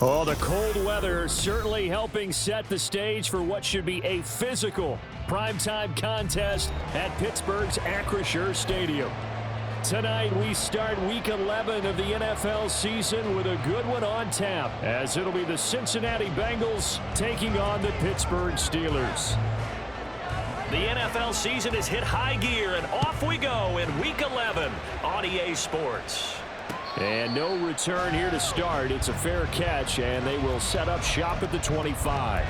Oh, the cold weather certainly helping set the stage for what should be a physical primetime contest at Pittsburgh's Acrisure Stadium. Tonight, we start Week 11 of the NFL season with a good one on tap, as it'll be the Cincinnati Bengals taking on the Pittsburgh Steelers. The NFL season has hit high gear, and off we go in Week 11 on EA Sports. And no return here to start. It's a fair catch, and they will set up shop at the 25.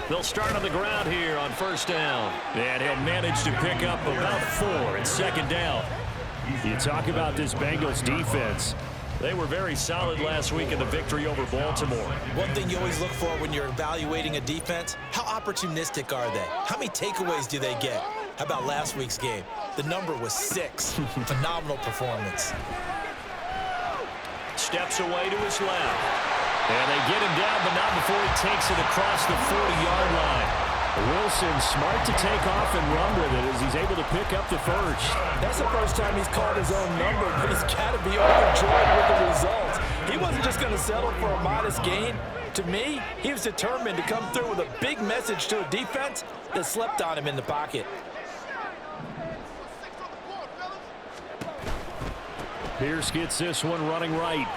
They'll start on the ground here on first down. And he'll manage to pick up about 4 at second down. You talk about this Bengals defense. They were very solid last week in the victory over Baltimore. One thing you always look for when you're evaluating a defense, how opportunistic are they? How many takeaways do they get? How about last week's game? The number was 6. Phenomenal performance. Steps away to his left. And they get him down, but not before he takes it across the 40-yard line. Wilson smart to take off and run with it as he's able to pick up the first. That's the first time he's called his own number, but he's got to be overjoyed with the results. He wasn't just going to settle for a modest gain. To me, he was determined to come through with a big message to a defense that slept on him in the pocket. Pierce gets this one running right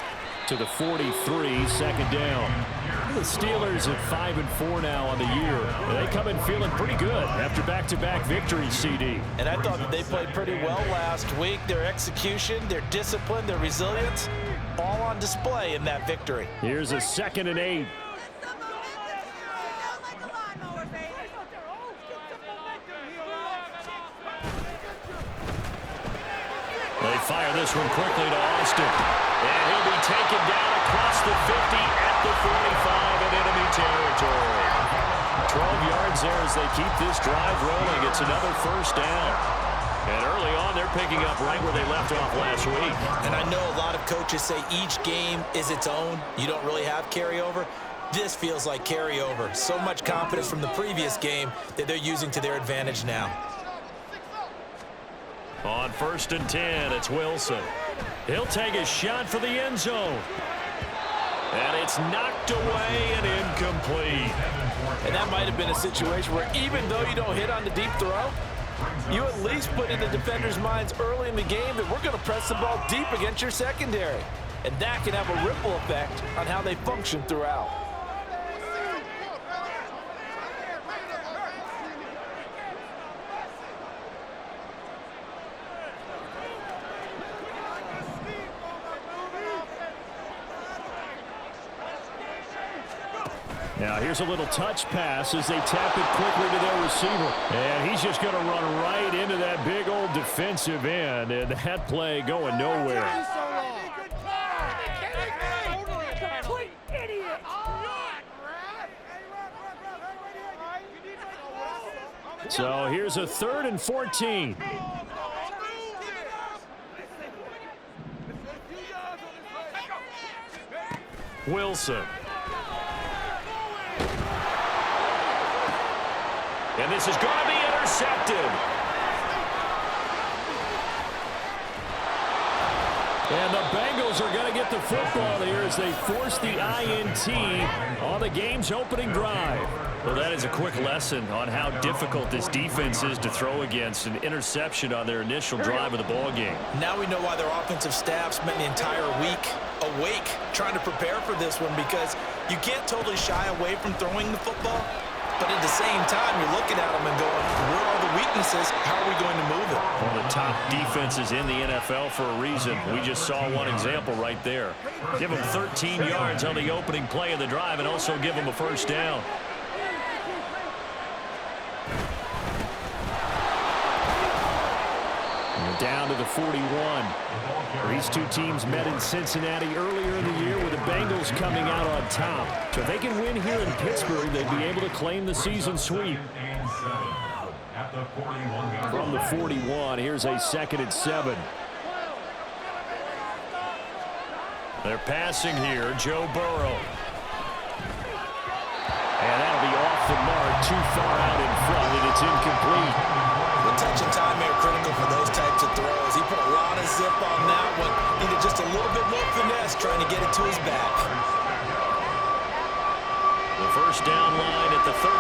to the 43, second down. The Steelers at 5-4 now on the year. They come in feeling pretty good after back-to-back victories, CD. And I thought that they played pretty well last week. Their execution, their discipline, their resilience, all on display in that victory. Here's a 2nd and 8. They fire this one quickly to Austin. And he'll be taken down across the 50 at the 45 in enemy territory. 12 yards there as they keep this drive rolling. It's another first down. And early on, they're picking up right where they left off last week. And I know a lot of coaches say each game is its own. You don't really have carryover. This feels like carryover. So much confidence from the previous game that they're using to their advantage now. On 1st and 10, it's Wilson. He'll take a shot for the end zone. And it's knocked away and incomplete. And that might have been a situation where even though you don't hit on the deep throw, you at least put in the defender's minds early in the game that we're going to press the ball deep against your secondary. And that can have a ripple effect on how they function throughout. Now here's a little touch pass as they tap it quickly to their receiver. And he's just going to run right into that big old defensive end. And that play going nowhere. So here's a 3rd and 14. Wilson. And this is going to be intercepted. And the Bengals are going to get the football here as they force the INT on the game's opening drive. Well, that is a quick lesson on how difficult this defense is to throw against. An interception on their initial drive of the ball game. Now we know why their offensive staff spent the entire week awake trying to prepare for this one, because you can't totally shy away from throwing the football. But at the same time, you're looking at them and going, where are the weaknesses? How are we going to move it? One of the top defenses in the NFL for a reason. We just saw one example right there. Give them 13 yards on the opening play of the drive and also give them a first down. down to the 41. These two teams met in Cincinnati earlier in the year with the Bengals coming out on top. So if they can win here in Pittsburgh, they'd be able to claim the season sweep. From the 41, here's a 2nd and 7. They're passing here, Joe Burrow. And that'll be off the mark, too far out in front, and it's incomplete. The touch and time are critical for those types of throws. He put a lot of zip on that one. Needed just a little bit more finesse trying to get it to his back. The first down line at the 34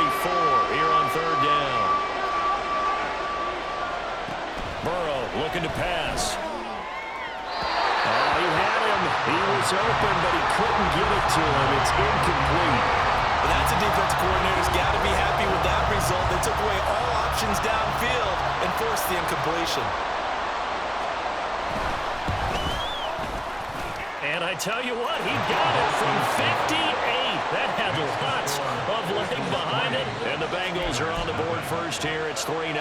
here on 3rd down. Burrow looking to pass. Oh, he had him. He was open, but he couldn't get it to him. It's incomplete. Well, that's a defense coordinator's got to be happy with that result. They took away all options downfield and forced the incompletion. And I tell you what, he got it from 58. That had lots of leg behind it. And the Bengals are on the board first here. It's 3-0.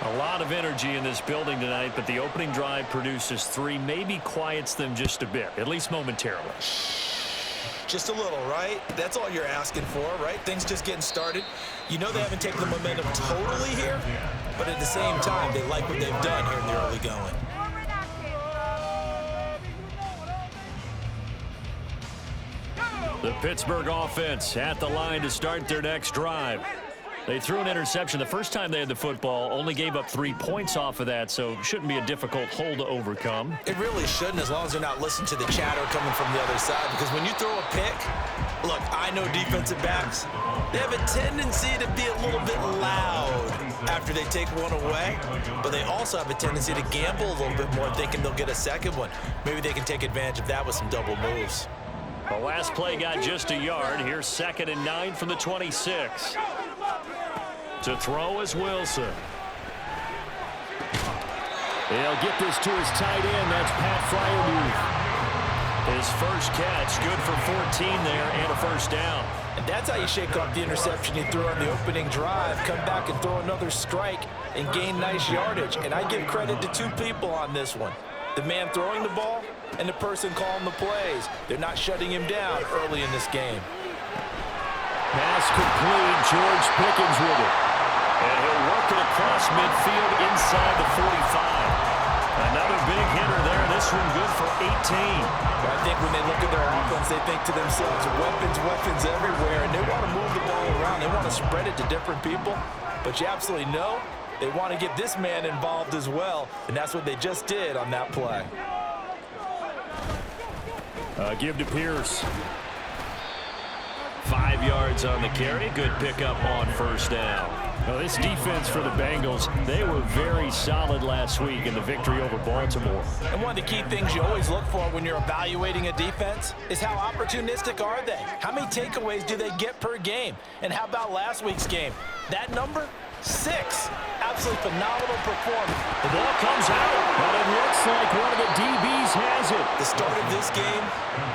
A lot of energy in this building tonight, but the opening drive produces 3, maybe quiets them just a bit, at least momentarily. Just a little, right? That's all you're asking for, right? Things just getting started. You know they haven't taken the momentum totally here, but at the same time, they like what they've done here in the early going. The Pittsburgh offense at the line to start their next drive. They threw an interception the first time they had the football, only gave up 3 points off of that, so shouldn't be a difficult hole to overcome. It really shouldn't, as long as they're not listening to the chatter coming from the other side, because when you throw a pick, look, I know defensive backs, they have a tendency to be a little bit loud after they take one away, but they also have a tendency to gamble a little bit more, thinking they'll get a second one. Maybe they can take advantage of that with some double moves. The last play got just a yard. Here's 2nd and 9 from the 26. To throw is Wilson. They'll get this to his tight end. That's Pat Freiermuth. His first catch, good for 14 there and a first down. And that's how you shake off the interception he threw on the opening drive. Come back and throw another strike and gain nice yardage. And I give credit to 2 people on this one. The man throwing the ball and the person calling the plays. They're not shutting him down early in this game. Pass complete. George Pickens with it. And he'll work it across midfield inside the 45. Another big hitter there. This one good for 18. I think when they look at their offense, they think to themselves, weapons, weapons everywhere, and they want to move the ball around. They want to spread it to different people. But you absolutely know they want to get this man involved as well, and that's what they just did on that play. Give to Pierce. 5 yards on the carry. Good pickup on first down. Well, this defense for the Bengals, they were very solid last week in the victory over Baltimore. And one of the key things you always look for when you're evaluating a defense is how opportunistic are they? How many takeaways do they get per game? And how about last week's game? That number? 6. Absolutely phenomenal performance. The ball comes out, but it looks like one of the DBs has it. The start of this game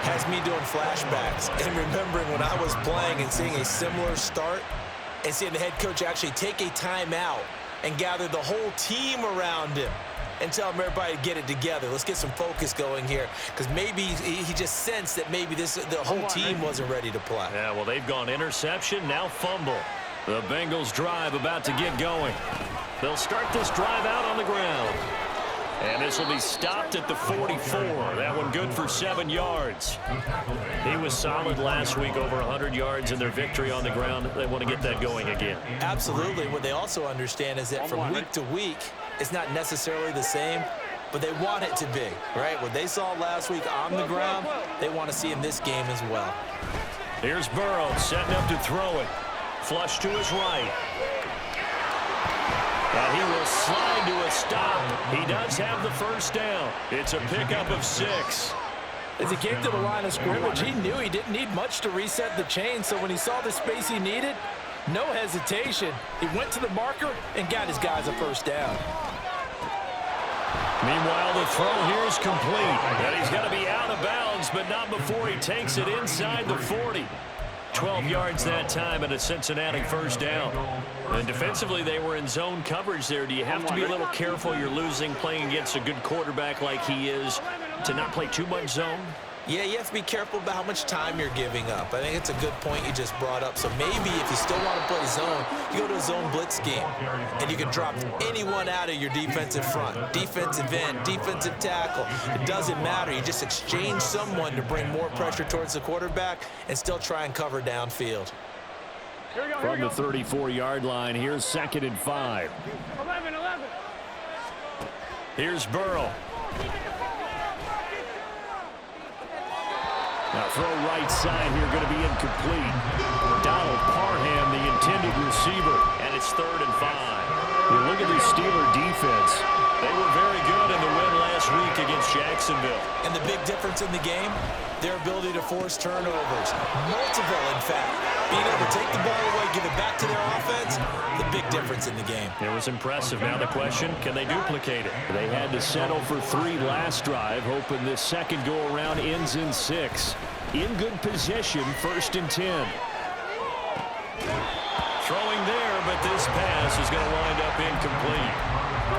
has me doing flashbacks and remembering when I was playing and seeing a similar start and seeing the head coach actually take a timeout and gather the whole team around him and tell him everybody to get it together. Let's get some focus going here, because maybe he just sensed that maybe the whole team wasn't ready to play. Yeah, well, they've gone interception, now fumble. The Bengals drive about to get going. They'll start this drive out on the ground. And this will be stopped at the 44. That one good for 7 yards. He was solid last week, over 100 yards in their victory on the ground. They want to get that going again. Absolutely. What they also understand is that from week to week, it's not necessarily the same, but they want it to be, right? What they saw last week on the ground, they want to see in this game as well. Here's Burrow setting up to throw it. Flush to his right. And he will slide to a stop. He does have the first down. It's a pickup of 6. As he came to the line of scrimmage, he knew he didn't need much to reset the chain, so when he saw the space he needed, no hesitation. He went to the marker and got his guys a first down. Meanwhile, the throw here is complete. And he's going to be out of bounds, but not before he takes it inside the 40. 12 yards that time and a Cincinnati first down. And defensively, they were in zone coverage there. Do you have to be a little careful? You're losing playing against a good quarterback like he is to not play too much zone? Yeah, you have to be careful about how much time you're giving up. I think it's a good point you just brought up. So maybe if you still want to play zone, you go to a zone blitz scheme, and you can drop anyone out of your defensive front. Defensive end, defensive tackle. It doesn't matter. You just exchange someone to bring more pressure towards the quarterback and still try and cover downfield. From the 34-yard line, here's 2nd and 5. 11. Here's Burrow. Now throw right side here, going to be incomplete. Donald Parham, the intended receiver. And it's 3rd and 5. You look at the Steeler defense. They were very good in the win last week against Jacksonville. And the big difference in the game, their ability to force turnovers. Multiple, in fact. Being able to take the ball away, give it back to their offense, the big difference in the game. It was impressive. Now the question, can they duplicate it? They had to settle for 3 last drive, hoping this second go-around ends in 6. In good position, 1st and 10. Throwing there, but this pass is going to wind up incomplete.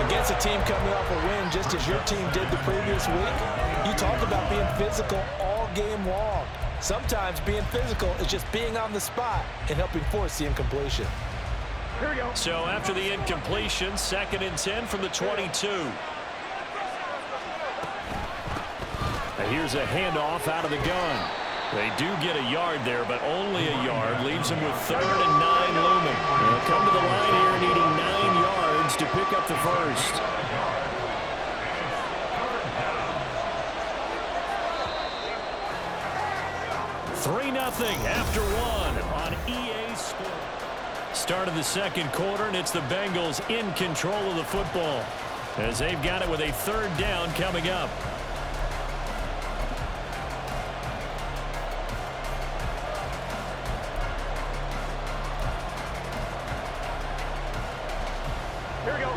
Against a team coming off a win just as your team did the previous week, you talk about being physical all game long. Sometimes being physical is just being on the spot and helping force the incompletion. Here we go. So after the incompletion, 2nd and 10 from the 22. And here's a handoff out of the gun. They do get a yard there, but only a yard. Leaves them with 3rd and 9 looming. They'll come to the line here needing 9 yards to pick up the first. Three 0 after 1 on EA Sports. Start of the second quarter, and it's the Bengals in control of the football as they've got it with a 3rd down coming up. Here we go.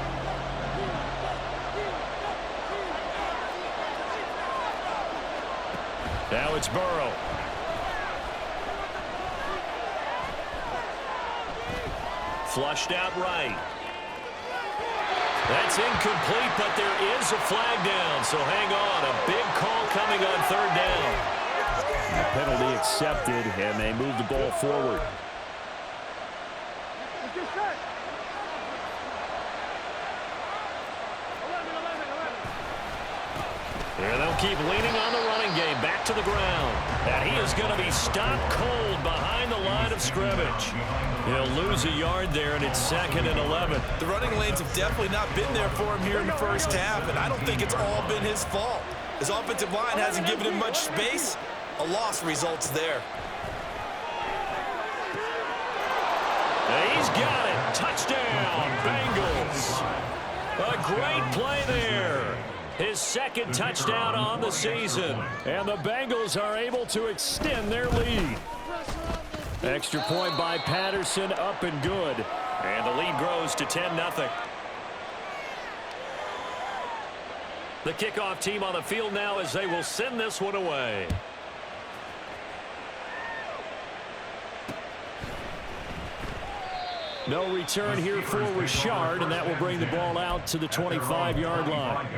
Now it's Burrow. Flushed out right. That's incomplete, but there is a flag down, so hang on. A big call coming on 3rd down. The penalty accepted, and they move the ball forward. What's your set? 11. And they'll keep leaning on the running game. Back to the ground. And he is going to be stopped cold behind the line of scrimmage. He'll lose a yard there, and it's 2nd and 11. The running lanes have definitely not been there for him here in the first half, and I don't think it's all been his fault. His offensive line hasn't given him much space. A loss results there. He's got it. Touchdown, Bengals. A great play there. His 2nd touchdown on the season. And the Bengals are able to extend their lead. Extra point by Patterson, up and good. And the lead grows to 10-0. The kickoff team on the field now as they will send this one away. No return here for Richard, and that will bring the ball out to the 25-yard line.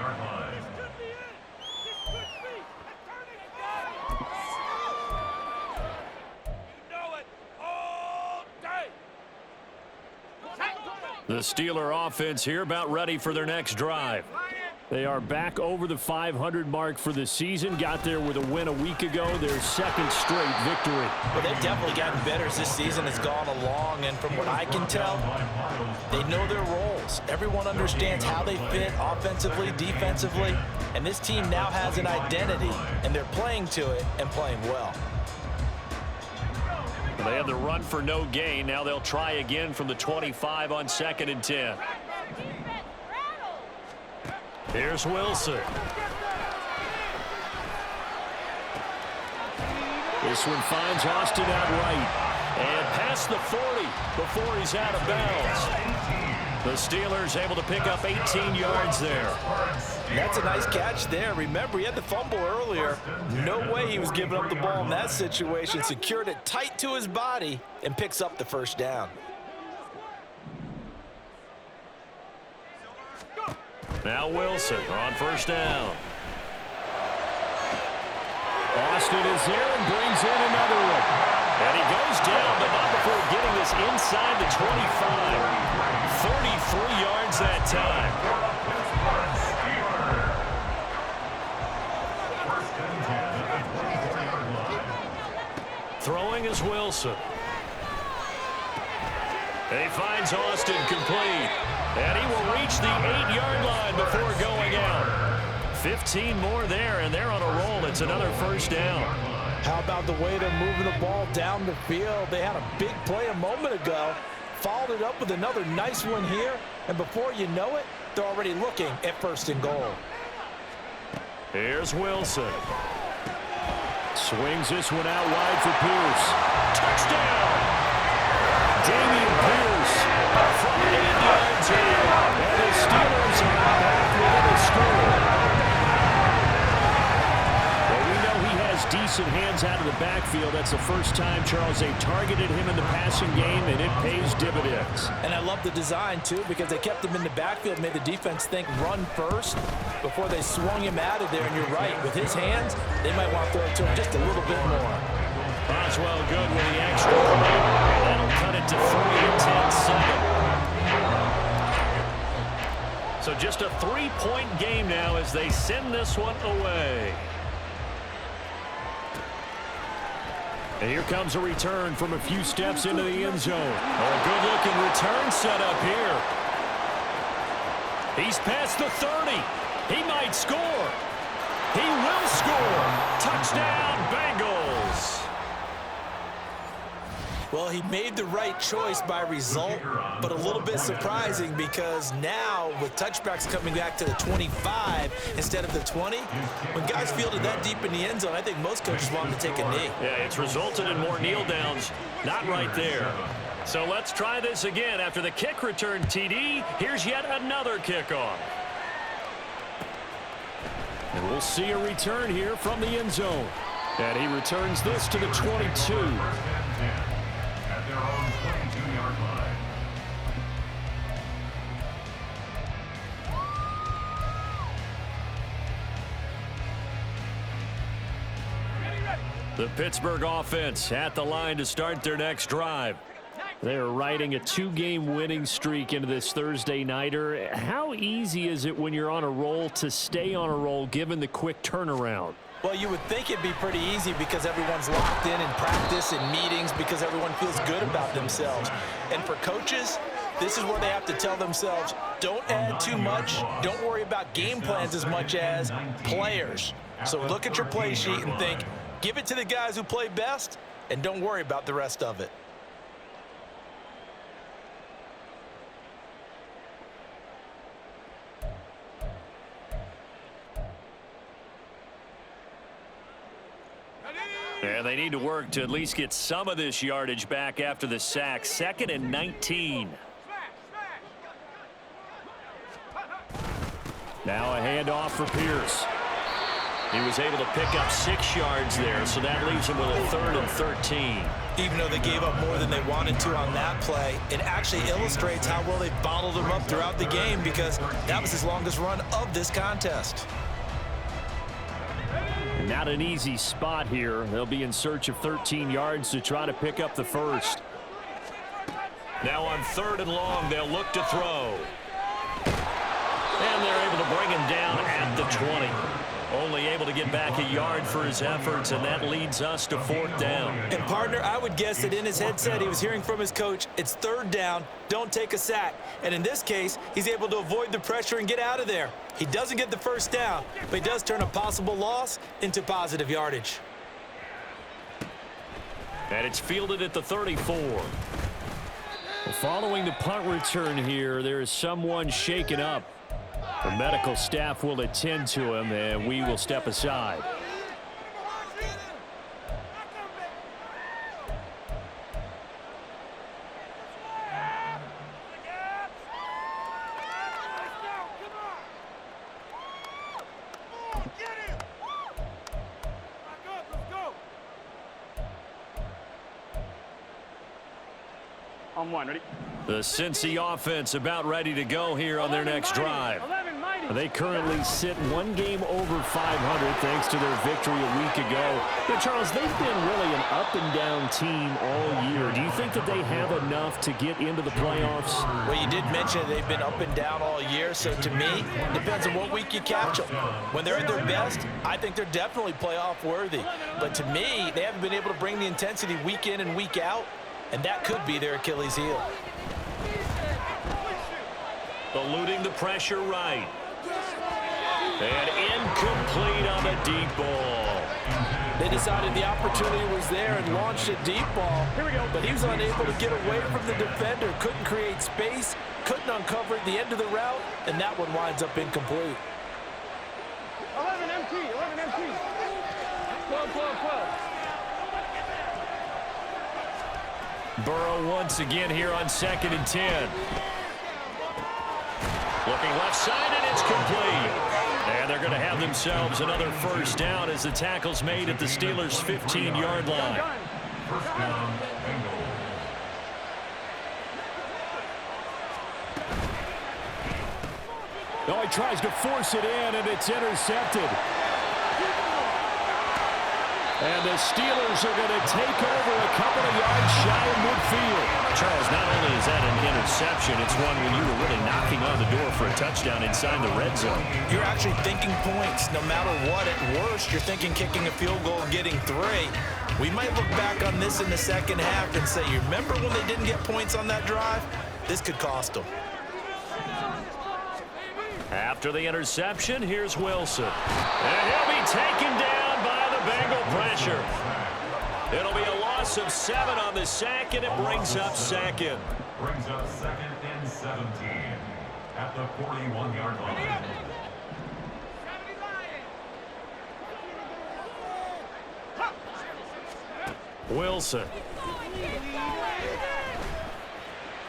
The Steeler offense here about ready for their next drive. They are back over the 500 mark for the season. Got there with a win a week ago, their 2nd straight victory. Well, they've definitely gotten better as this season has gone along, and from what I can tell, they know their roles. Everyone understands how they fit offensively, defensively, and this team now has an identity, and they're playing to it and playing well. They had the run for no gain. Now they'll try again from the 25 on 2nd and 10. Here's Wilson. This one finds Austin out right. And past the 40 before he's out of bounds. The Steelers able to pick up 18 yards there. That's a nice catch there. Remember, he had the fumble earlier. No way he was giving up the ball in that situation. Secured it tight to his body and picks up the first down. Now Wilson on first down. Austin is there and brings in another one. And he goes down, but not before getting this inside the 25. 33 yards that time. Throwing is Wilson. And he finds Austin complete. And he will reach the 8-yard line before going out. 15 more there, and they're on a roll. It's another first down. How about the way they're moving the ball down the field? They had a big play a moment ago, followed it up with another nice one here, and before you know it, they're already looking at first and goal. Here's Wilson. Swings this one out wide for Pierce. Touchdown! Dameon Pierce From 8 yards here. and the Steelers are back within a score. Well, we know he has decent hands out of the backfield. That's the first time, Charles, they targeted him in the passing game, and it pays dividends. And I love the design, too, because they kept him in the backfield, made the defense think run first before they swung him out of there. And you're right, with his hands, they might want to throw it to him just a little bit more. Boswell good with the extra point. That'll cut it to 3-10-7. So just a 3-point game now as they send this one away. And here comes a return from a few steps into the end zone. A good-looking return set up here. He's past the 30. He might score. He will score. Touchdown, Bengals. Well, he made the right choice by result, but a little bit surprising because now with touchbacks coming back to the 25 instead of the 20, when guys fielded that deep in the end zone, I think most coaches want them to take a knee. Yeah, it's resulted in more kneel downs. Not right there. So let's try this again. After the kick return TD, here's yet another kickoff. And we'll see a return here from the end zone. And he returns this to the 22. At their own 22-yard line. The Pittsburgh offense at the line to start their next drive. They're riding a 2-game winning streak into this Thursday nighter. How easy is it when you're on a roll to stay on a roll given the quick turnaround? Well, you would think it'd be pretty easy because everyone's locked in practice and meetings because everyone feels good about themselves. And for coaches, this is where they have to tell themselves, don't add too much, don't worry about game plans as much as players. So look at your play sheet and think, give it to the guys who play best, and don't worry about the rest of it. And they need to work to at least get some of this yardage back after the sack. 2nd and 19. Now a handoff for Pierce. He was able to pick up 6 yards there, so that leaves him with a 3rd and 13. Even though they gave up more than they wanted to on that play, it actually illustrates how well they bottled him up throughout the game because that was his longest run of this contest. Not an easy spot here. They'll be in search of 13 yards to try to pick up the first. Now on 3rd and long, they'll look to throw. And they're able to bring him down at the 20. Only able to get back a yard for his efforts, and that leads us to 4th down. And partner, I would guess that in his headset he was hearing from his coach, it's 3rd down, don't take a sack. And in this case, he's able to avoid the pressure and get out of there. He doesn't get the first down, but he does turn a possible loss into positive yardage. And it's fielded at the 34. Following the punt return here, there is someone shaken up. The medical staff will attend to him, and we will step aside. On one, ready? The Cincy offense about ready to go here on their next drive. 11 mighty. They currently sit one game over 500 thanks to their victory a week ago. Now, Charles, they've been really an up-and-down team all year. Do you think that they have enough to get into the playoffs? Well, you did mention they've been up and down all year, so to me, depends on what week you catch them. When they're at their best, I think they're definitely playoff worthy. But to me, they haven't been able to bring the intensity week in and week out, and that could be their Achilles heel. Eluding the pressure right. And incomplete on the deep ball. They decided the opportunity was there and launched a deep ball. Here we go. But he was unable to get away from the defender. Couldn't create space. Couldn't uncover the end of the route. And that one winds up incomplete. 11 MT. 11 MT. 12, 12, 12. Burrow once again here on 2nd and 10. Looking left side, and it's complete. And they're going to have themselves another first down as the tackle's made at the Steelers' 15-yard line. First down, Bengals. Oh, he tries to force it in, and it's intercepted. And the Steelers are going to take over a couple of yards shy of midfield. Charles, not only is that an interception, it's one when you were really knocking on the door for a touchdown inside the red zone. You're actually thinking points. No matter what, at worst, you're thinking kicking a field goal and getting 3. We might look back on this in the second half and say, you remember when they didn't get points on that drive? This could cost them. After the interception, here's Wilson. And he'll be taken down by the Bengal pressure. It'll be a loss of 7 on the sack, and it brings up 2nd. Brings up 2nd and 17 at the 41-yard line. Wilson.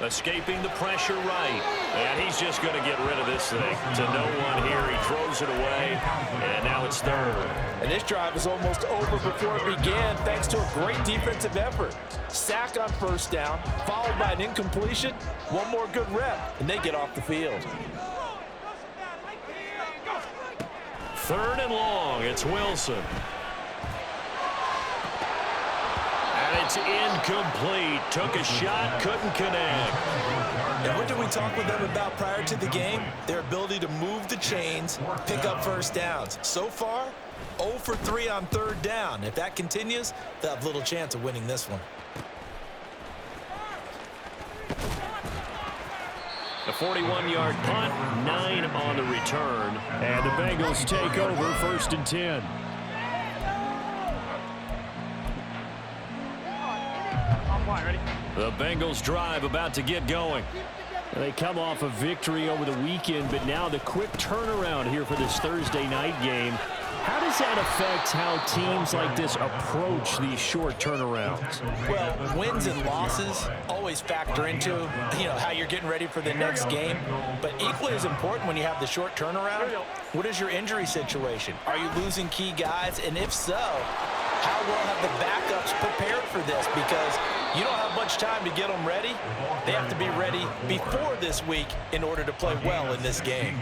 Escaping the pressure right. And he's just going to get rid of this thing. To no one here. He throws it away. And now it's 3rd. And this drive is almost over before it began thanks to a great defensive effort. Sack on first down, followed by an incompletion. One more good rep, and they get off the field. 3rd and long. It's Wilson. And it's incomplete. Took a shot, couldn't connect. And what did we talk with them about prior to the game? Their ability to move the chains, pick up first downs. So far, 0 for 3 on 3rd down. If that continues, they'll have little chance of winning this one. A 41-yard punt, 9 on the return. And the Bengals take over 1st and 10. On one, ready? The Bengals drive about to get going. They come off a victory over the weekend, but now the quick turnaround here for this Thursday night game. How does that affect how teams like this approach these short turnarounds? Well, wins and losses always factor into, how you're getting ready for the next game. But equally as important when you have the short turnaround, what is your injury situation? Are you losing key guys? And if so, how well have the backups prepared for this? Because you don't have much time to get them ready. They have to be ready before this week in order to play well in this game.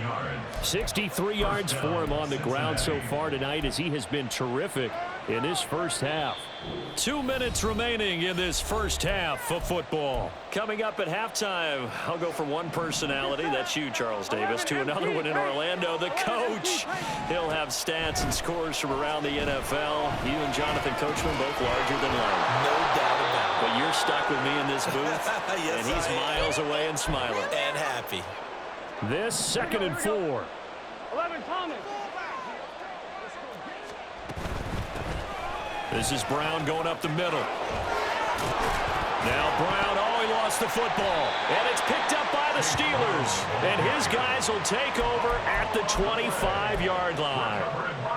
63 yards for him on the ground so far tonight as he has been terrific in this first half. 2 minutes remaining in this first half of football. Coming up at halftime, I'll go from one personality, that's you, Charles Davis, to another one in Orlando, the coach. He'll have stats and scores from around the NFL. You and Jonathan Coachman both larger than life. No doubt about it. But you're stuck with me in this booth, Yes, and he's I am. miles away and smiling. And happy. This 2nd and 4. 11 Thomas. This is Brown going up the middle. Now Brown, he lost the football. And it's picked up by the Steelers. And his guys will take over at the 25-yard line.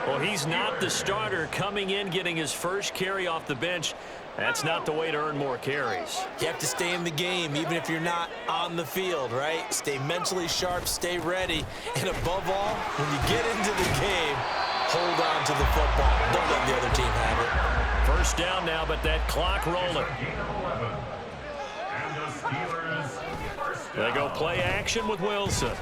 Well, he's not the starter coming in, getting his first carry off the bench. That's not the way to earn more carries. You have to stay in the game, even if you're not on the field, right? Stay mentally sharp, stay ready. And above all, when you get into the game, hold on to the football. Don't let the other team have it. First down now, but that clock rolling. Gain of 11. And the Steelers, first They go play action with Wilson.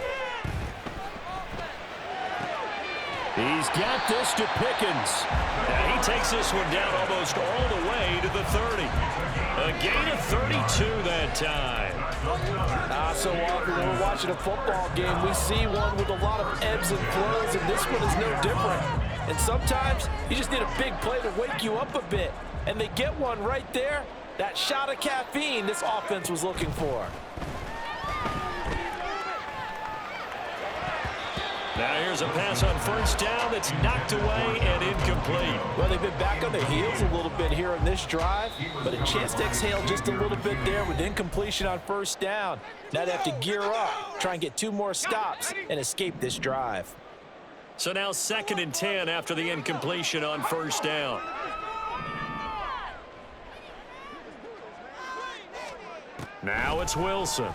He's got this to Pickens. And he takes this one down almost all the way to the 30. A gain of 32 that time. So often when we're watching a football game, we see one with a lot of ebbs and flows, and this one is no different. And sometimes you just need a big play to wake you up a bit. And they get one right there. That shot of caffeine this offense was looking for. Now here's a pass on first down that's knocked away and incomplete. Well, they've been back on their heels a little bit here on this drive, but a chance to exhale just a little bit there with incompletion on first down. Now they have to gear up, try and get 2 more stops, and escape this drive. So now 2nd and 10 after the incompletion on first down. Now it's Wilson.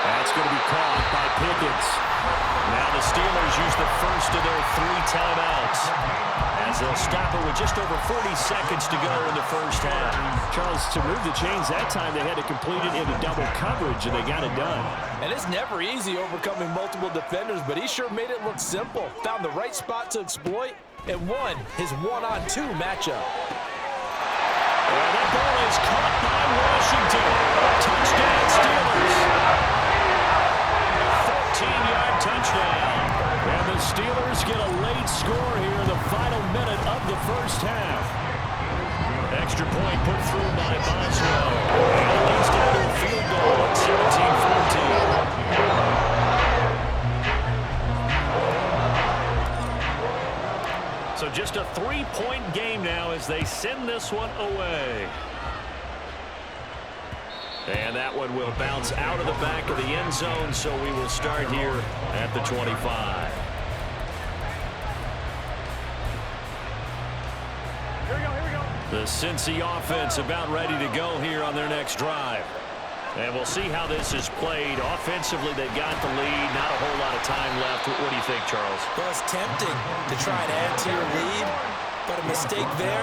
That's going to be caught by Pickens. Now the Steelers use the first of their 3 timeouts as they'll stop it with just over 40 seconds to go in the first half. Charles, to move the chains that time, they had to complete it into double coverage, and they got it done. And it's never easy overcoming multiple defenders, but he sure made it look simple. Found the right spot to exploit and won his 1-on-2 matchup. And that ball is caught by Washington. Touchdown Steelers. 14-yard touchdown. And the Steelers get a late score here in the final minute of the first half. Extra point put through by Boswell. And it leads down to a field goal at 17-14. So just a 3-point game now as they send this one away. And that one will bounce out of the back of the end zone, so we will start here at the 25. Here we go. The Cincy offense about ready to go here on their next drive. And we'll see how this is played. Offensively, they've got the lead. Not a whole lot of time left. What do you think, Charles? Well, it's tempting to try and add to your lead, but a mistake there,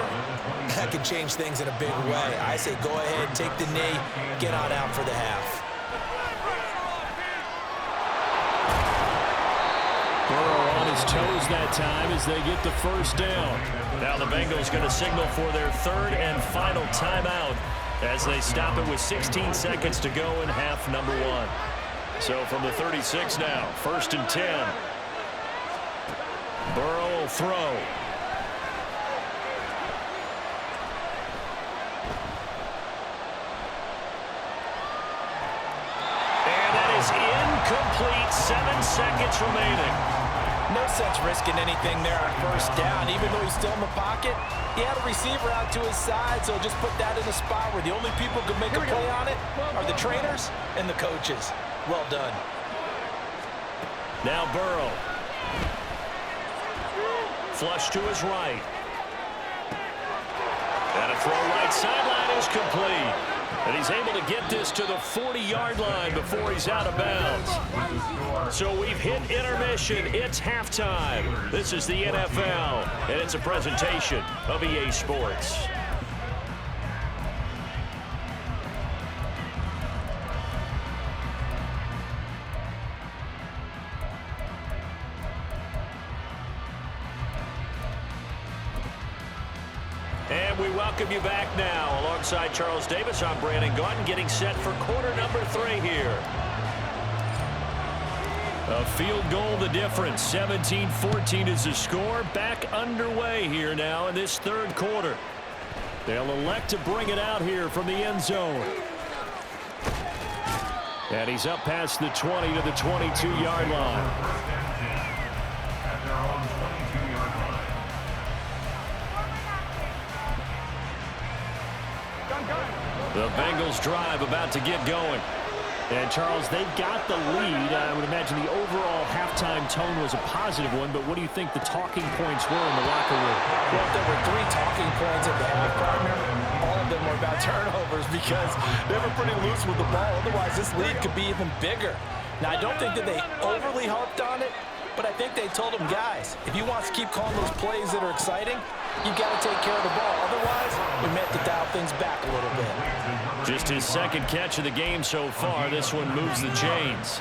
that could change things in a big way. I say go ahead, take the knee, get on out for the half. Burrow on his toes that time as they get the first down. Now the Bengals going to signal for their 3rd and final timeout as they stop it with 16 seconds to go in half number 1. So from the 36 now, 1st and 10. Burrow will throw. And that is incomplete. 7 seconds remaining. No sense risking anything there on first down. Even though he's still in the pocket, he had a receiver out to his side, so just put that in a spot where the only people who can make a play on it are the trainers and the coaches. Well done. Now Burrow. Flush to his right. And a throw right sideline is complete. And he's able to get this to the 40-yard line before he's out of bounds. So we've hit intermission. It's halftime. This is the NFL, and it's a presentation of EA Sports. And we welcome you back now. Alongside Charles Davis, I'm Brandon Gaudin, getting set for quarter number 3 here. A field goal the difference. 17-14 is the score. Back underway here now in this 3rd quarter. They'll elect to bring it out here from the end zone. And he's up past the 20 to the 22-yard line. at their own 22-yard line. The Bengals drive about to get going. And, Charles, they've got the lead. I would imagine the overall halftime tone was a positive one, but what do you think the talking points were in the locker room? Well, there were 3 talking points at the half, partner. All of them were about turnovers because they were pretty loose with the ball. Otherwise, this lead could be even bigger. Now, I don't think that they overly harped on it, but I think they told them, guys, if you want to keep calling those plays that are exciting, you got to take care of the ball. Otherwise, we may have to dial things back a little bit. Just his second catch of the game so far. This one moves the chains.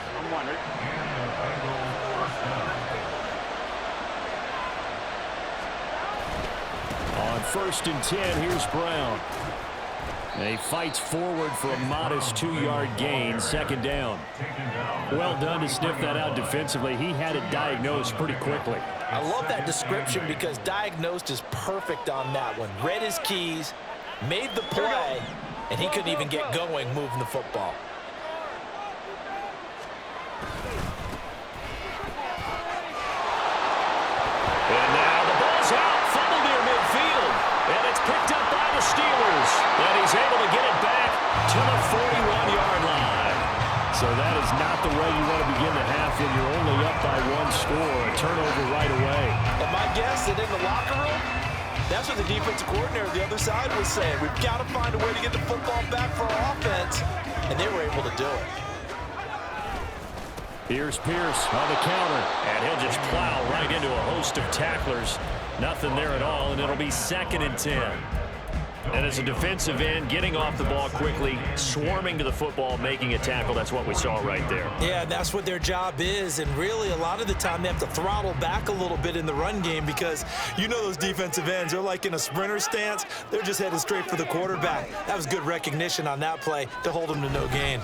On 1st and 10, here's Brown. He fights forward for a modest 2-yard gain, 2nd down. Well done to sniff that out defensively. He had it diagnosed pretty quickly. I love that description because diagnosed is perfect on that one. Read his keys, made the play, and he couldn't even get going moving the football. And now the ball's out, fumbled near midfield, and it's picked up by the Steelers. And he's able to get it back to the 41-yard line. So that is not the way you want to begin the half when you're only up by 1 score. A turnover right away. And my guess that in the locker room, that's what the defensive coordinator on the other side was saying. We've got to find a way to get the football back for our offense, and they were able to do it. Here's Pierce on the counter. And he'll just plow right into a host of tacklers. Nothing there at all, and it'll be 2nd and 10. And as a defensive end, getting off the ball quickly, swarming to the football, making a tackle, that's what we saw right there. Yeah, that's what their job is, and really a lot of the time they have to throttle back a little bit in the run game because you know those defensive ends, they're like in a sprinter stance. They're just headed straight for the quarterback. That was good recognition on that play to hold them to no gain.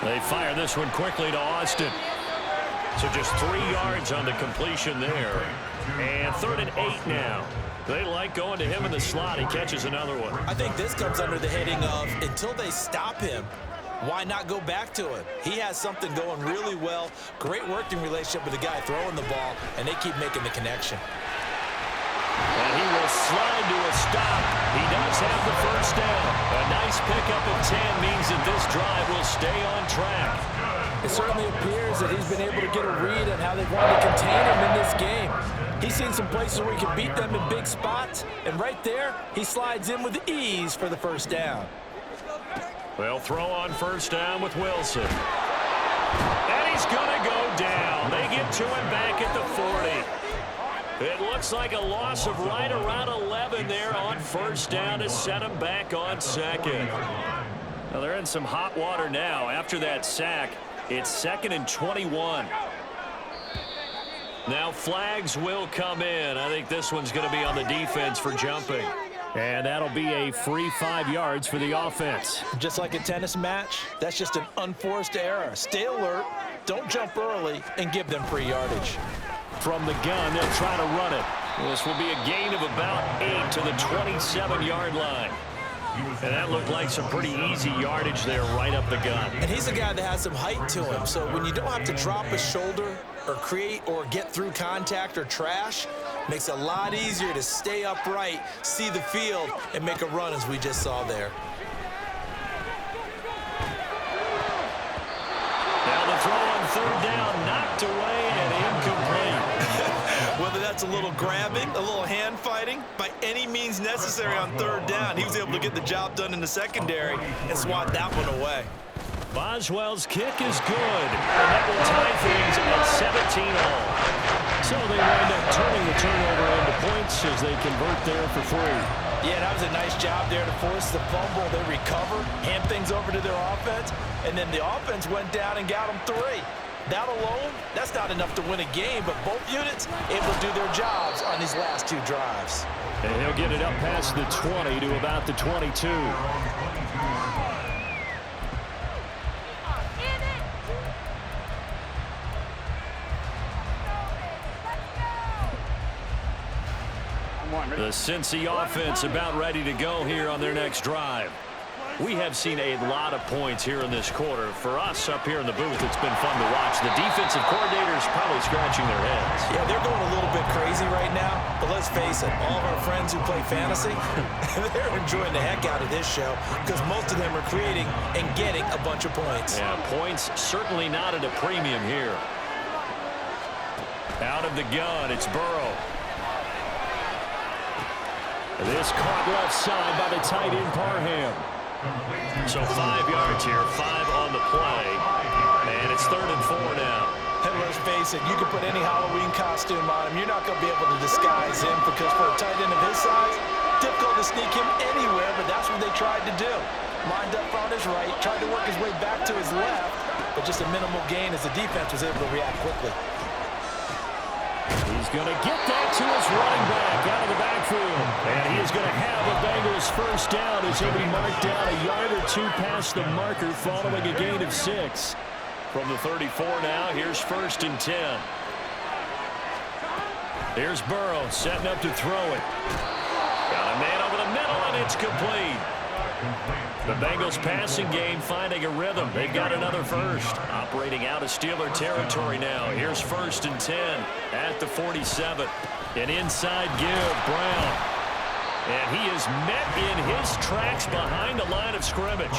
They fire this one quickly to Austin. So just 3 yards on the completion there. And 3rd and 8 now. They like going to him in the slot. He catches another one. I think this comes under the heading of until they stop him, why not go back to him? He has something going really well. Great working relationship with the guy throwing the ball, and they keep making the connection. And he will slide to a stop. He does have the 1st down. A nice pickup of 10 means that this drive will stay on track. It certainly appears that he's been able to get a read on how they want to contain him in this game. He's seen some places where he can beat them in big spots, and right there, he slides in with ease for the 1st down. They'll throw on 1st down with Wilson. And he's going to go down. They get to him back at the 40. It looks like a loss of right around 11 there on 1st down to set him back on 2nd. Well, they're in some hot water now. After that sack, it's 2nd and 21. Now flags will come in. I think this one's going to be on the defense for jumping. And that'll be a free 5 yards for the offense. Just like a tennis match, that's just an unforced error. Stay alert, don't jump early, and give them free yardage. From the gun, they'll try to run it. This will be a gain of about 8 to the 27-yard line. And that looked like some pretty easy yardage there right up the gut. And he's a guy that has some height to him, so when you don't have to drop a shoulder or create or get through contact or trash, makes it a lot easier to stay upright, see the field, and make a run as we just saw there. Now the throw on 3rd down, knocked away and incomplete. Whether that's a little grabbing, a little hand fighting, by any means necessary on 3rd down, he was able to get the job done in the secondary and swat that one away. Boswell's kick is good. And that will tie things at 17 all. So they wind up turning the turnover into points as they convert there for 3. Yeah, that was a nice job there to force the fumble. They recover, hand things over to their offense, and then the offense went down and got them 3. That alone, that's not enough to win a game, but both units able to do their jobs on these last 2 drives. And he'll get it up past the 20 to about the 22. The Cincy offense about ready to go here on their next drive. We have seen a lot of points here in this quarter. For us up here in the booth, it's been fun to watch. The defensive coordinators probably scratching their heads. Yeah, they're going a little bit crazy right now, but let's face it, all of our friends who play fantasy, they're enjoying the heck out of this show because most of them are creating and getting a bunch of points. Yeah, points certainly not at a premium here. Out of the gun, it's Burrow. This caught left side by the tight end Parham. So 5 yards here, 5 on the play. And it's 3rd and 4 now. And let's face it, you can put any Halloween costume on him. You're not going to be able to disguise him because for a tight end of his size, difficult to sneak him anywhere, but that's what they tried to do. Lined up on his right, tried to work his way back to his left, but just a minimal gain as the defense was able to react quickly. He's going to get that to his running back out of the backfield. And he is going to have a Bengals first down as he'll be marked down a yard or two past the marker following a gain of 6. From the 34 now, here's 1st and 10. Here's Burrow setting up to throw it. Got a man over the middle, and it's complete. The Bengals passing game finding a rhythm. They've got another first. Operating out of Steeler territory now. Here's 1st and 10 at the 47. An inside give, Brown. And he is met in his tracks behind the line of scrimmage.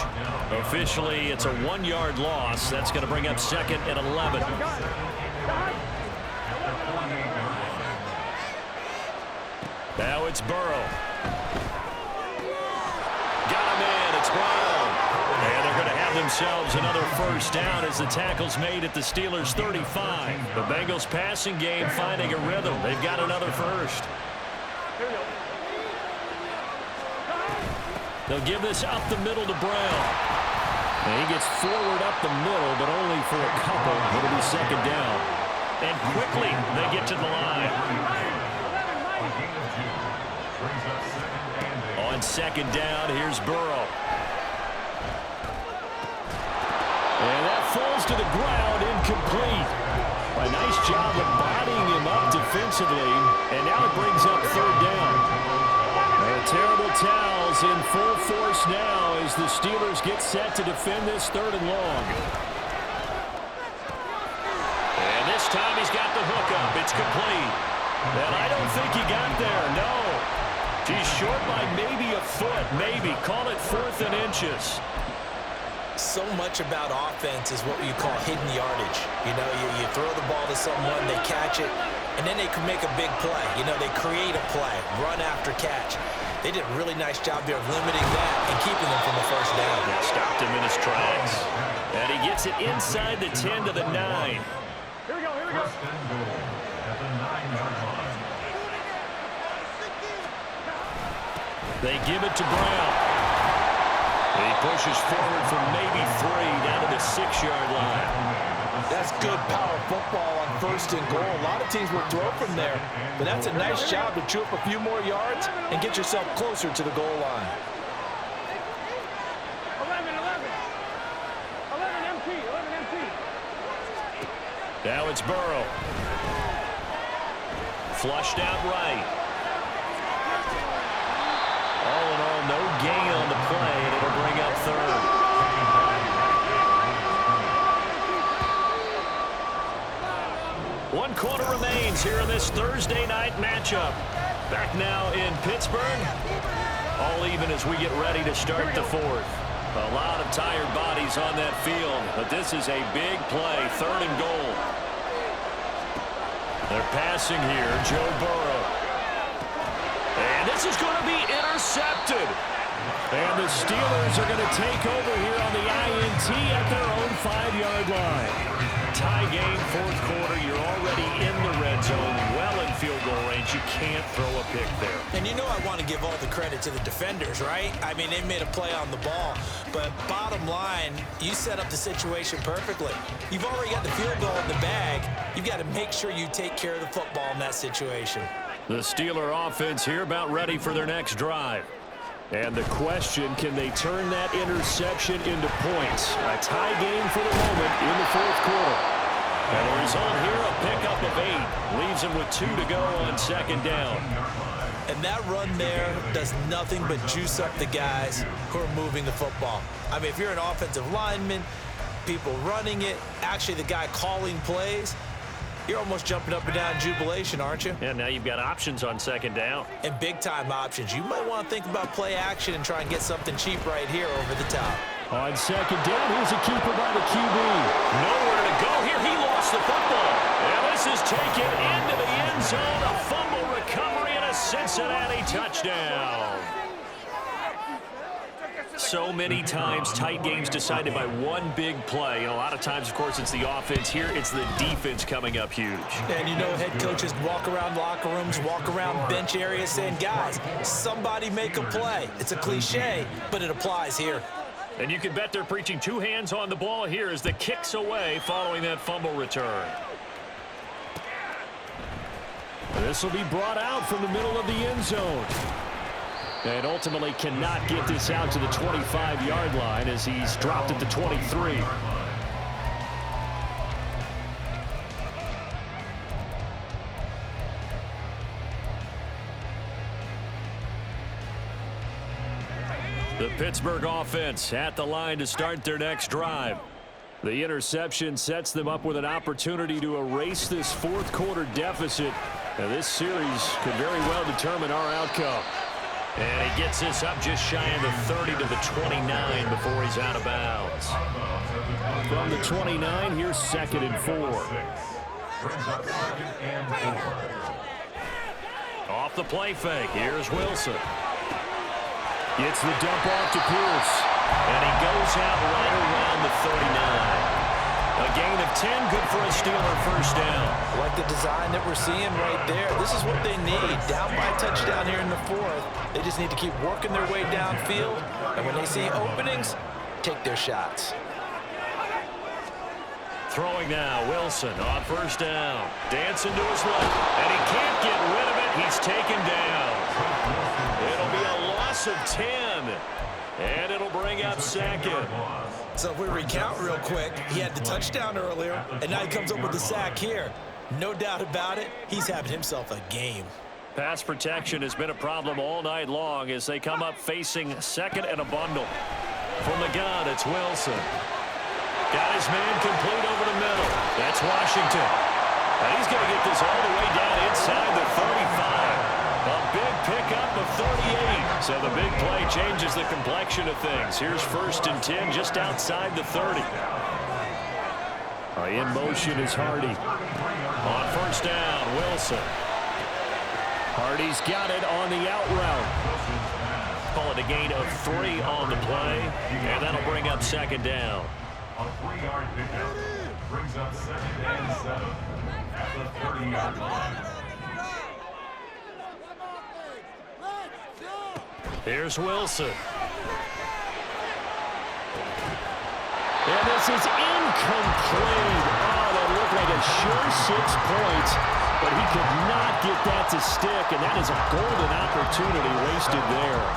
Officially, it's a 1-yard loss. That's going to bring up 2nd and 11. Now it's Burrow. Got him in. It's Brown. And they're going to have themselves another first down as the tackle's made at the Steelers' 35. The Bengals passing game finding a rhythm. They've got another first. They'll give this up the middle to Brown. And he gets forward up the middle, but only for a couple. It'll be 2nd down. And quickly, they get to the line. On 2nd down, here's Burrow. And that falls to the ground, incomplete. A nice job of bodying him up defensively. And now it brings up 3rd down. Terrible towels in full force now as the Steelers get set to defend this 3rd and long. And this time he's got the hook up. It's complete. And I don't think he got there, no. He's short by maybe a foot, maybe. Call it 4th and inches. So much about offense is what you call hidden yardage. You know, you throw the ball to someone, they catch it, and then they can make a big play. You know, they create a play, run after catch. They did a really nice job there of limiting that and keeping them from the first down. Yeah, stopped him in his tracks. And he gets it inside the 10 to the 9. Here we go, here we go. First and goal at the 9-yard line. They give it to Brown. He pushes forward from maybe 3 down to the 6-yard line. That's good power football on 1st and goal. A lot of teams will throw from there, but that's a nice job to chew up a few more yards and get yourself closer to the goal line. 11 empty. Now it's Burrow. Flushed out right. All in all, no gain on the play, and it'll bring up 3rd. One quarter remains here in this Thursday night matchup. Back now in Pittsburgh. All even as we get ready to start the 4th. A lot of tired bodies on that field, but this is a big play, 3rd and goal. They're passing here, Joe Burrow. And this is going to be intercepted. And the Steelers are going to take over here on the INT at their own 5-yard line. Tie game, 4th quarter. You're already in the red zone, well in field goal range. You can't throw a pick there. And you know I want to give all the credit to the defenders, right? I mean, they made a play on the ball. But bottom line, you set up the situation perfectly. You've already got the field goal in the bag. You've got to make sure you take care of the football in that situation. The Steeler offense here about ready for their next drive. And the question, can they turn that interception into points? A tie game for the moment in the 4th quarter. And the result here, a pickup of 8. Leaves them with 2 to go on 2nd down. And that run there does nothing but juice up the guys who are moving the football. I mean, if you're an offensive lineman, people running it, actually the guy calling plays, you're almost jumping up and down in jubilation, aren't you? Yeah, now you've got options on 2nd down. And big-time options. You might want to think about play action and try and get something cheap right here over the top. On 2nd down, here's a keeper by the QB. Nowhere to go here. He lost the football. And this is taken into the end zone. A fumble recovery and a Cincinnati touchdown. So many times, tight games decided by one big play. And a lot of times, of course, it's the offense. Here, it's the defense coming up huge. And you know head coaches walk around locker rooms, walk around bench areas saying, guys, somebody make a play. It's a cliche, but it applies here. And you can bet they're preaching two hands on the ball here as the kick's away following that fumble return. This will be brought out from the middle of the end zone. And ultimately cannot get this out to the 25-yard line as he's dropped at the 23. The Pittsburgh offense at the line to start their next drive. The interception sets them up with an opportunity to erase this fourth quarter deficit. Now, this series could very well determine our outcome. And he gets this up just shy of the 30 to the 29 before he's out of bounds. From the 29, here's 2nd and 4. Off the play fake, here's Wilson. Gets the dump off to Pierce. And he goes out right around the 39. A gain of 10, good for a Steeler first down. Like the design that we're seeing right there. This is what they need. Down by a touchdown here in the fourth. They just need to keep working their way downfield. And when they see openings, take their shots. Throwing now, Wilson on first down. Dancing to his left. And he can't get rid of it. He's taken down. It'll be a loss of 10. And it'll bring up 2nd. So if we recount real quick, he had the touchdown earlier, and now he comes up with the sack here. No doubt about it, he's having himself a game. Pass protection has been a problem all night long as they come up facing 2nd and a bundle. From the gun, it's Wilson. Got his man complete over the middle. That's Washington. And he's going to get this all the way down inside the 35. A big pickup of 38. So the big play changes the complexion of things. Here's 1st and 10 just outside the 30. In motion is Hardy. On first down, Wilson. Hardy's got it on the out route. Call it a gain of 3 on the play. And that'll bring up 2nd down. A 3-yard pickup brings up 2nd and 7 at the 30-yard line. Here's Wilson. And this is incomplete. Oh, that looked like a sure 6 points, but he could not get that to stick, and that is a golden opportunity wasted there.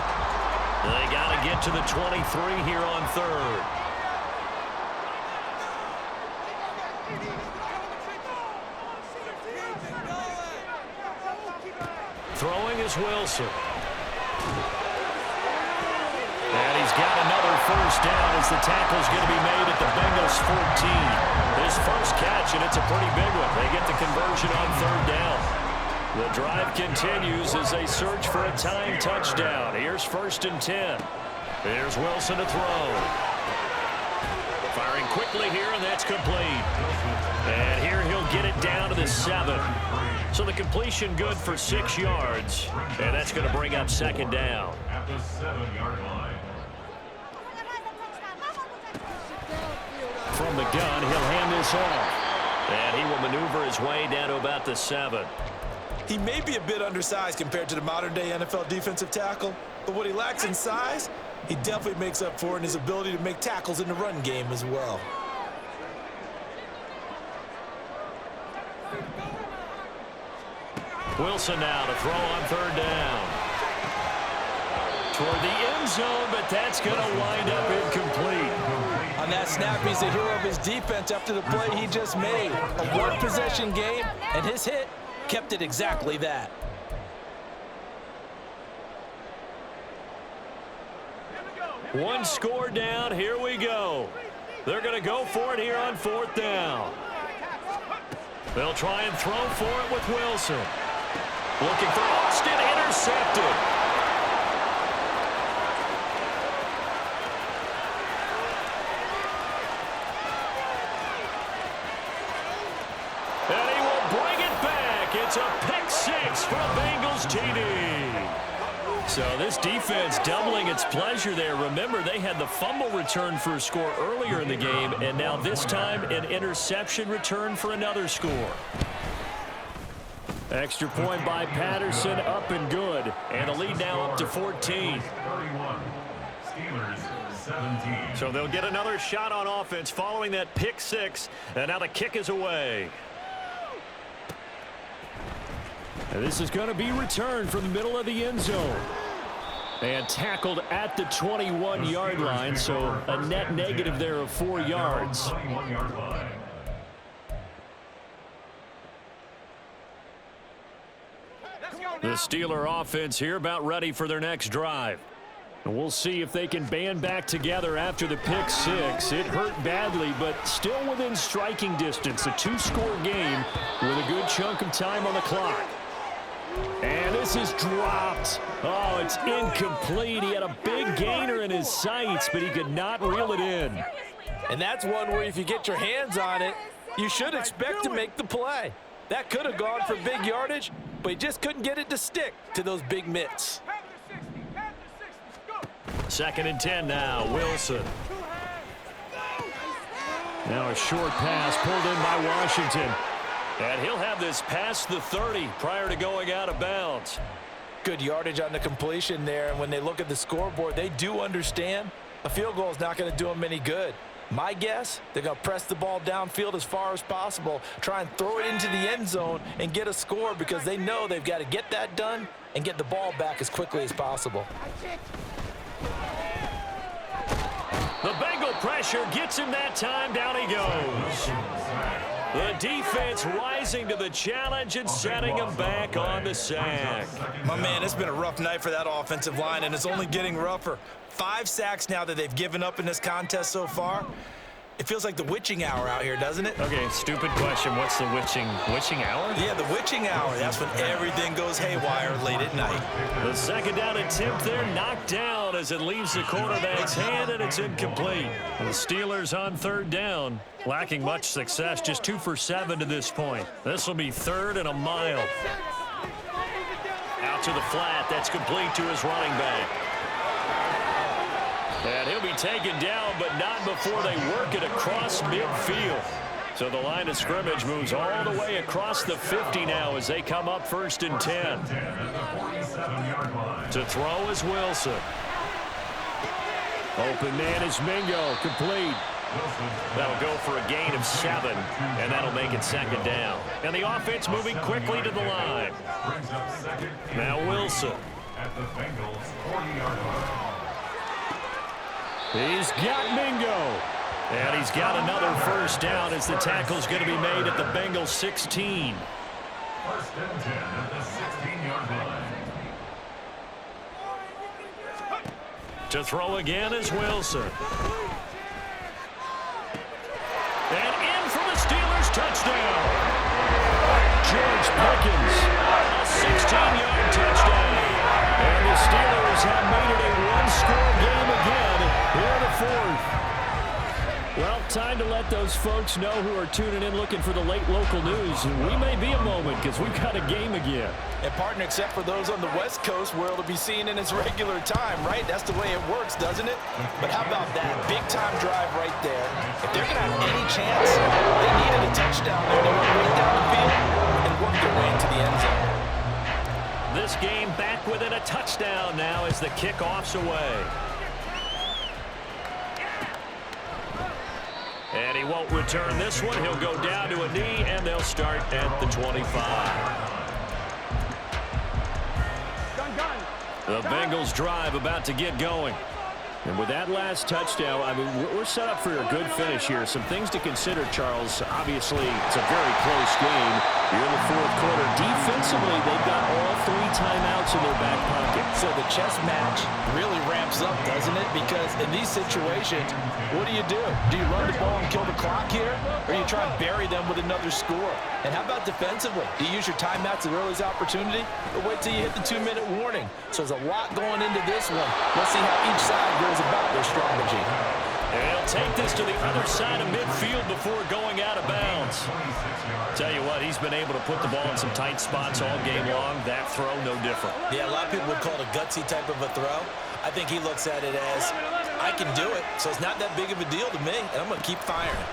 They got to get to the 23 here on 3rd. Throwing is Wilson. And he's got another first down as the tackle's going to be made at the Bengals 14. His first catch, and it's a pretty big one. They get the conversion on 3rd down. The drive continues as they search for a time touchdown. Here's 1st and 10. Here's Wilson to throw. Firing quickly here, and that's complete. And here he'll get it down to the 7. So the completion good for 6 yards, and that's going to bring up 2nd down. At the 7-yard line. From the gun, he'll hand this off. And he will maneuver his way down to about the 7. He may be a bit undersized compared to the modern-day NFL defensive tackle, but what he lacks in size, he definitely makes up for in his ability to make tackles in the run game as well. Wilson now to throw on 3rd down. Toward the end zone, but that's going to wind up incomplete. On that snap, he's the hero of his defense after the play he just made. A one-possession game, and his hit kept it exactly that. One score down, here we go. They're going to go for it here on 4th down. They'll try and throw for it with Wilson. Looking for Austin, intercepted. And he will bring it back. It's a pick 6 for a Bengals TD. So this defense doubling its pleasure there. Remember, they had the fumble return for a score earlier in the game, and now this time an interception return for another score. Extra point by Patterson, up and good. And the lead now up to 14. 31. Steelers 17. So they'll get another shot on offense following that pick six, and now the kick is away. And this is going to be returned from the middle of the end zone. And tackled at the 21-yard line, so a net negative there of 4 yards. 21-yard line. The Steeler offense here about ready for their next drive. And we'll see if they can band back together after the pick six. It hurt badly, but still within striking distance. A 2-score game with a good chunk of time on the clock. And this is dropped. Oh, it's incomplete. He had a big gainer in his sights, but he could not reel it in. And that's one where if you get your hands on it, you should expect to make the play. That could have gone for big yardage, but he just couldn't get it to stick to those big mitts. 2nd and 10 now. Wilson. Now a short pass pulled in by Washington. And he'll have this past the 30 prior to going out of bounds. Good yardage on the completion there, and when they look at the scoreboard, they do understand a field goal is not going to do them any good. My guess, they're going to press the ball downfield as far as possible, try and throw it into the end zone and get a score because they know they've got to get that done and get the ball back as quickly as possible. The Bengal pressure gets him that time. Down he goes. The defense rising to the challenge and setting him back on the sack. My man, it's been a rough night for that offensive line, and it's only getting rougher. 5 sacks now that they've given up in this contest so far. It feels like the witching hour out here, doesn't it? Okay, stupid question. What's the witching hour? Yeah, the witching hour. That's when everything goes haywire late at night. The 2nd down attempt there knocked down as it leaves the quarterback's hand, and it's incomplete. The Steelers on 3rd down, lacking much success, just 2 for 7 to this point. This will be 3rd and a mile. Out to the flat. That's complete to his running back. And he'll be taken down, but not before they work it across midfield. So the line of scrimmage moves all the way across the 50 now as they come up 1st and 10. To throw is Wilson. Open man is Mingo, complete. That'll go for a gain of 7, and that'll make it 2nd down. And the offense moving quickly to the line. Now Wilson. At the Bengals 40-yard line. He's got Mingo. And he's got another 1st down as the tackle's going to be made at the Bengals 16. 1st and 10 at the 16-yard line. To throw again is Wilson. And in for the Steelers touchdown. George Pickens. A 16-yard touchdown. And the Steelers have made it a 1-score game again here in the 4th. Well, time to let those folks know who are tuning in looking for the late local news. We may be a moment because we've got a game again. And partner, except for those on the West Coast where it'll be seen in its regular time, right? That's the way it works, doesn't it? But how about that big-time drive right there? If they're going to have any chance, they needed a touchdown there. They went right down the field and worked their way into the end zone. This game back within a touchdown now as the kickoff's away. And he won't return this one. He'll go down to a knee, and they'll start at the 25. The Bengals drive about to get going. And with that last touchdown, I mean, we're set up for a good finish here. Some things to consider, Charles. Obviously, it's a very close game. You're in the 4th quarter. Defensively, they've got all 3 timeouts in their back pocket. So the chess match really ramps up, doesn't it? Because in these situations, what do? Do you run the ball and kill the clock here? Or do you try and bury them with another score? And how about defensively? Do you use your timeouts at earliest opportunity? Or wait till you hit the 2-minute warning? So there's a lot going into this one. Let's see how each side goes about their strategy. And he'll take this to the other side of midfield before going out of bounds. Tell you what, he's been able to put the ball in some tight spots all game long. That throw, no different. Yeah, a lot of people would call it a gutsy type of a throw. I think he looks at it as, I can do it, so it's not that big of a deal to me, and I'm going to keep firing.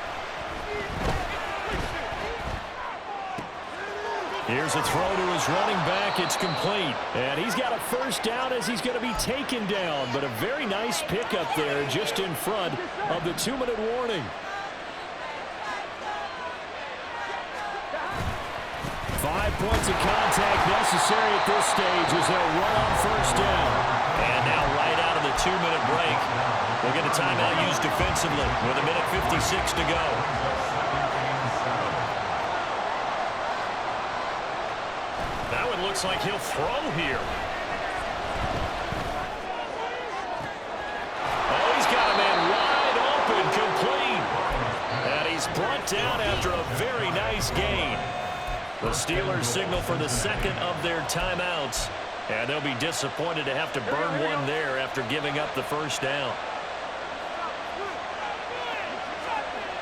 Here's a throw to his running back. It's complete. And he's got a first down as he's going to be taken down. But a very nice pickup there just in front of the 2-minute warning. 5 points of contact necessary at this stage as they'll run on first down. And now right out of the 2-minute break, we'll get a timeout used defensively with 1:56 to go. Now it looks like he'll throw here. Oh, he's got a man wide open, complete. And he's brought down after a very nice gain. The Steelers signal for the second of their timeouts. And they'll be disappointed to have to burn one there after giving up the first down.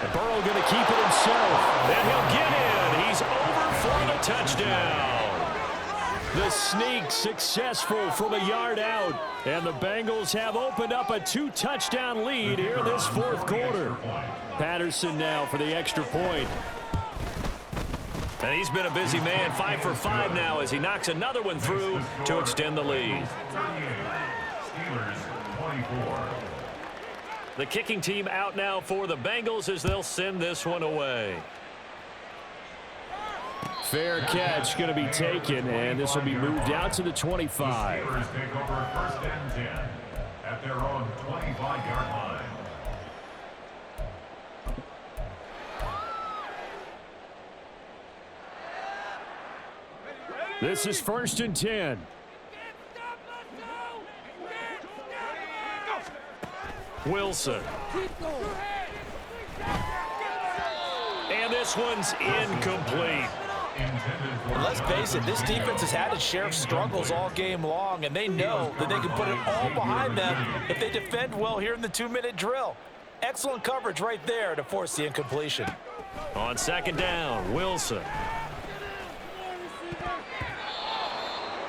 And Burrow going to keep it himself. And he'll get in. He's over for the touchdown. The sneak successful from a yard out. And the Bengals have opened up a 2-touchdown lead here this fourth quarter. Patterson now for the extra point. And he's been a busy man, 5 for 5 now as he knocks another one through to extend the lead. Steelers 24. The kicking team out now for the Bengals as they'll send this one away. Fair catch going to be taken, and this will be moved out to the 25. Steelers take over first and 10 at their own 25-yard line. This is first and 10. Wilson. And this one's incomplete. Let's face it, this defense has had its share of struggles all game long, and they know that they can put it all behind them if they defend well here in the 2-minute drill. Excellent coverage right there to force the incompletion. On second down, Wilson.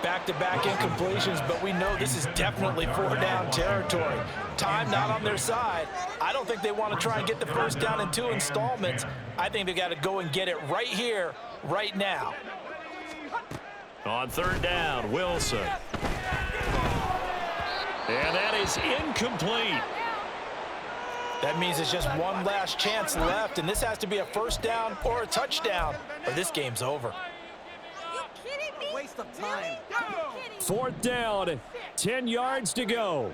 Back-to-back incompletions, but we know this is definitely 4-down territory. Time not on their side. I don't think they want to try and get the first down in 2 installments. I think they got to go and get it right here, right now. On third down, Wilson. And that is incomplete. That means it's just one last chance left, and this has to be a first down or a touchdown, or this game's over. Waste of time. Fourth down, 10 yards to go.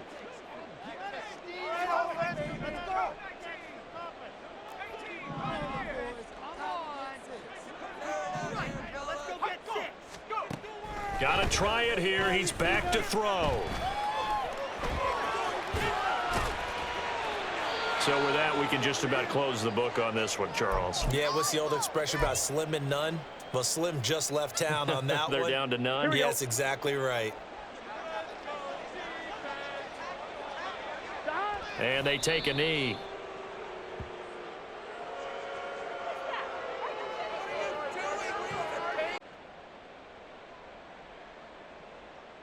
Got to try it here. He's back to throw. So with that, we can just about close the book on this one, Charles. Yeah, what's the old expression about slim and none? Well, Slim just left town on that They're one. down to none? Yes, exactly right. And they take a knee.